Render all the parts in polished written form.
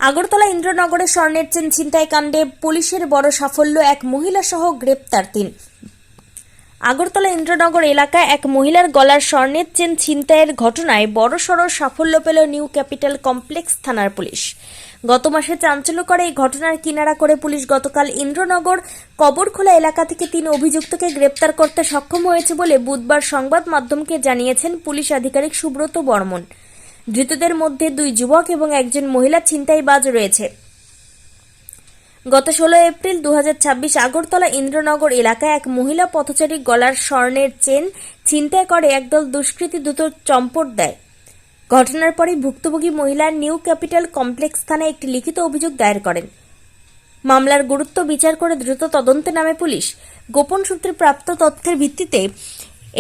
আগরতলা ইন্দ্রনগরে স্বর্ণের চেন ছিনতাই কাণ্ডে পুলিশের বড় সাফল্য, এক মহিলা সহ গ্রেপ্তার ৩। আগরতলা ইন্দ্রনগর এলাকায় এক মহিলার গলার স্বর্ণের চেন ছিনতাইয়ের ঘটনায় বড়সড় সাফল্য পেল নিউ ক্যাপিটাল কমপ্লেক্স থানার পুলিশ। গত মাসে চাঞ্চল্যকর এই ঘটনার কিনারা করে পুলিশ গতকাল ইন্দ্রনগর কবরখোলা এলাকা থেকে ৩ অভিযুক্তকে গ্রেপ্তার করতে সক্ষম হয়েছে বলে বুধবার সংবাদ মাধ্যমকে জানিয়েছেন পুলিশ আধিকারিক সুব্রত বর্মন। ধৃতদের মধ্যে 2 যুবক এবং একজন মহিলা ছিনতাইবাজ রয়েছে। গত 16 এপ্রিল 2026 আগরতলা ইন্দ্রনগর এলাকায় এক মহিলা পথচারী গলার স্বর্ণের চেন ছিনতাই করে একদল দুষ্কৃতী দ্রুত চম্পট দেয়। ঘটনার পরই ভুক্তভোগী মহিলা নিউ ক্যাপিটাল কমপ্লেক্স থানায় একটি লিখিত অভিযোগ দায়ের করেন। মামলার গুরুত্ব বিচার করে দ্রুত তদন্তে নামে পুলিশ। গোপন সূত্রে প্রাপ্ত তথ্যের ভিত্তিতে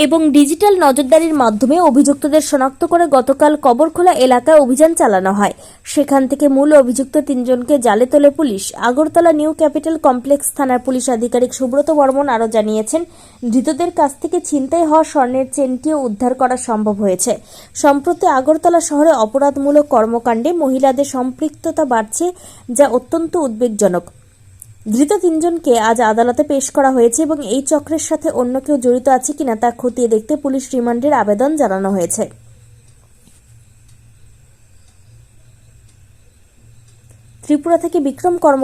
এবং ডিজিটাল নজরদারির মাধ্যমে অভিযুক্তদের শনাক্ত করে গতকাল কবরখোলা এলাকায় অভিযান চালানো হয়। সেখান থেকে মূল অভিযুক্ত 3 জনকে জালে তোলে police. Agartala new capital complex থানার পুলিশ আধিকারিক সুব্রত বর্মন আরও জানিয়েছেন, ধৃতদের কাছ থেকে ছিনতাই হওয়া স্বর্ণের চেনটিও উদ্ধার করা সম্ভব হয়েছে। সম্প্রতি আগরতলা শহরে অপরাধমূলক কর্মকাণ্ডে মহিলাদের সম্পৃক্ততা বাড়ছে, যা অত্যন্ত উদ্বেগজনক। ধৃত 3 জনকে আজ আদালতে পেশ করা হয়েছে এবং এই চক্রের সাথে অন্য কেউ জড়িত আছে কিনা তা খতিয়ে দেখতে পুলিশ রিমান্ডের আবেদন জানানো হয়েছে। ত্রিপুরা থেকে বিক্রম কর্ম।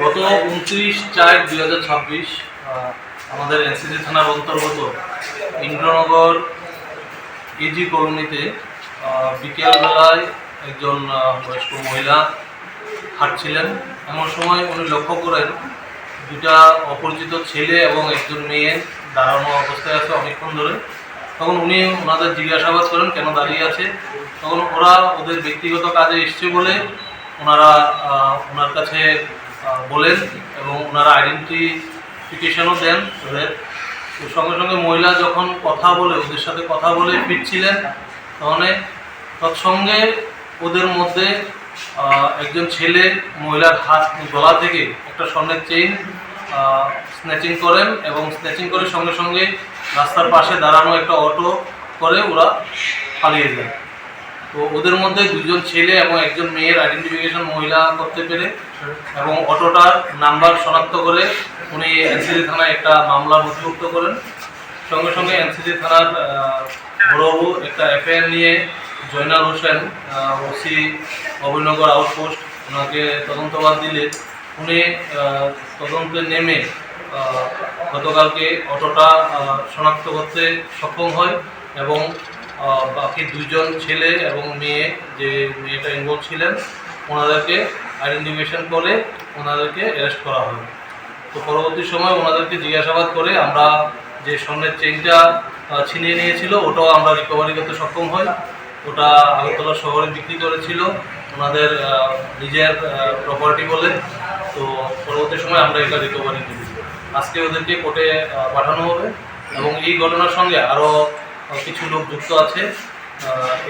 গত 29/4/2026 আমাদের এনসিসি থানার অন্তর্গত ইন্দ্রনগর এজি কলোনিতে বিকেলবেলায় একজন বয়স্ক মহিলা হাঁটছিলেন। এমন সময় উনি লক্ষ্য করেন 2টা অপরিচিত ছেলে এবং একজন মেয়ে দাঁড়ানো অবস্থায় আছে অনেকক্ষণ ধরে। তখন উনি ওনাদের জিজ্ঞাসাবাদ করেন কেন দাঁড়িয়ে আছে। তখন ওরা ওদের ব্যক্তিগত কাজে এসছে বলে ওনারা ওনার কাছে বলেন এবং ওনারা আইডেন্টিফিকেশনও দেন ওদের। সঙ্গে সঙ্গে মহিলা যখন কথা বলে ওদের সাথে কথা বলে ফিরছিলেন, তৎসঙ্গে ওদের মধ্যে একজন ছেলে মহিলার গলা থেকে একটা স্বর্ণের চেইন স্ন্যাচিং করেন এবং স্ন্যাচিং করে সঙ্গে সঙ্গে রাস্তার পাশে দাঁড়ানো একটা অটো করে ওরা পালিয়ে যায়। তো ওদের মধ্যে 2 জন ছেলে এবং একজন মেয়ের আইডেন্টিফিকেশন মহিলা করতে পেরে এবং অটোটার নাম্বার শনাক্ত করে উনি এনসিসি থানায় একটা মামলা নথিভুক্ত করেন। সঙ্গে সঙ্গে এনসিসি থানার বড়বাবু একটা এফআইআর নিয়ে জয়নাল হোসেন ওসি অভয়নগর আউটপোস্ট ওনাকে তদন্তভার দিলে উনি তদন্তে নেমে গতকালকে অটোটা শনাক্ত করতে সক্ষম হয় এবং বাকি 2 জন ছেলে এবং মেয়ে, যে মেয়েটা ইনভলভ ছিলেন, ওনাদেরকে আইডেন্টিফিকেশন করে ওনাদেরকে অ্যারেস্ট করা হয়। তো পরবর্তী সময় ওনাদেরকে জিজ্ঞাসাবাদ করে আমরা যে স্বর্ণের চেইনটা ছিনিয়ে নিয়েছিল ওটাও আমরা রিকভারি করতে সক্ষম হই। ওটা আগরতলা শহরে বিক্রি করেছিল ওনাদের নিজের প্রপার্টি বলে। তো পরবর্তী সময় আমরা এটা রিকভারি করি। আজকে ওদেরকে কোর্টে পাঠানো হবে এবং এই ঘটনার সঙ্গে আরও কিছু লোক যুক্ত আছে।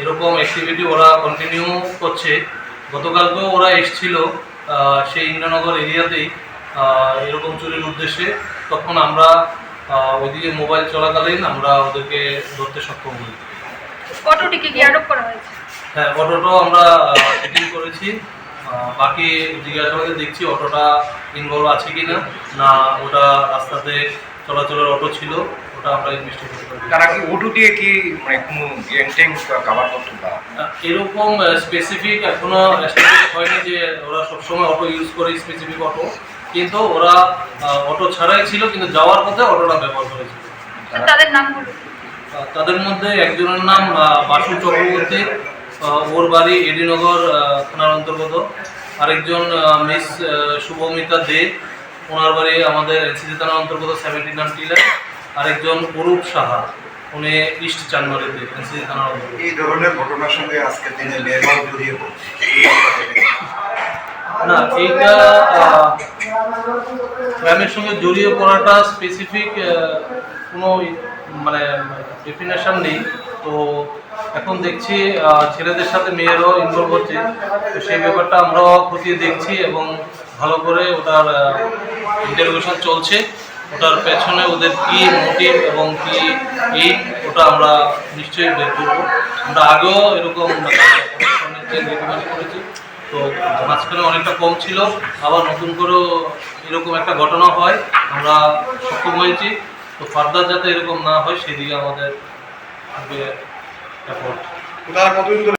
এরকম অ্যাক্টিভিটি ওরা কন্টিনিউ করছে। গতকালকেও ওরা এসেছিল সেই ইন্দ্রনগর এরিয়াতেই এরকম চুরির উদ্দেশ্যে। তখন আমরা ওইদিকে মোবাইল চলাকালীন আমরা ওদেরকে ধরতে সক্ষম হই। অটোটিকে কি আটক করা হয়েছে? হ্যাঁ, অটোটাও আমরা চেকিং করেছি। বাকি জিজ্ঞাসাবাদে দেখছি অটোটা ইনভলভ আছে কি না, ওটা রাস্তাতে চলাচলের অটো ছিল, ওটা আমরা ইনভেস্টিগেট করি। তারা কি ওটু দিয়ে কি মানে কোনো গ্যাং ট্যাং কাভার করতো না? এরকম স্পেসিফিক এখনো এস্টাবলিশ হয়নি যে ওরা সবসময় অটো ইউজ করে, স্পেসিফিক অটো, কিন্তু ওরা অটো ছাড়াই ছিল, কিন্তু যাওয়ার পথে অটোটা ব্যবহার করেছিল। তাদের নামগুলো তাদের মধ্যে একজনের নাম বাসু চক্রবর্তী, ওর বাড়ি এডিনগর থানার অন্তর্গত। আরেকজন মিস শুভমিতা দে, ওনার বাড়ি আমাদের এনসিসি থানার অন্তর্গত 79 টিলা। আরেকজন অরূপ সাহা, উনি ইস্ট চানমারিতে এনসিসি থানার অন্তর্গত। এই ধরনের ঘটনার সঙ্গে আজকের দিনে মেয়েরাও জড়িয়ে পড়ছে। না, এইটা ক্রাইমের সঙ্গে জড়িয়ে পড়াটা স্পেসিফিক কোনো মানে ডেফিনেশন নেই। তো এখন দেখছি ছেলেদের সাথে মেয়েরাও ইনভলভ হচ্ছে, তো সেই ব্যাপারটা আমরাও খতিয়ে দেখছি এবং ভালো করে ওটার ইন্টারোগেশন চলছে। ওটার পেছনে ওদের কী মোটিভ এবং কী এইম, ওটা আমরা নিশ্চয়ই বের করবো। আমরা আগেও এরকম রিকমেন্ড করেছি, তো মাঝখানে অনেকটা কম ছিল, আবার নতুন করেও এরকম একটা ঘটনা হয়, আমরা সক্ষম হয়েছি। তো ফার্দার যাতে এরকম না হয় সেদিকে আমাদের এফোর্ট। তারা কতদিন ধরে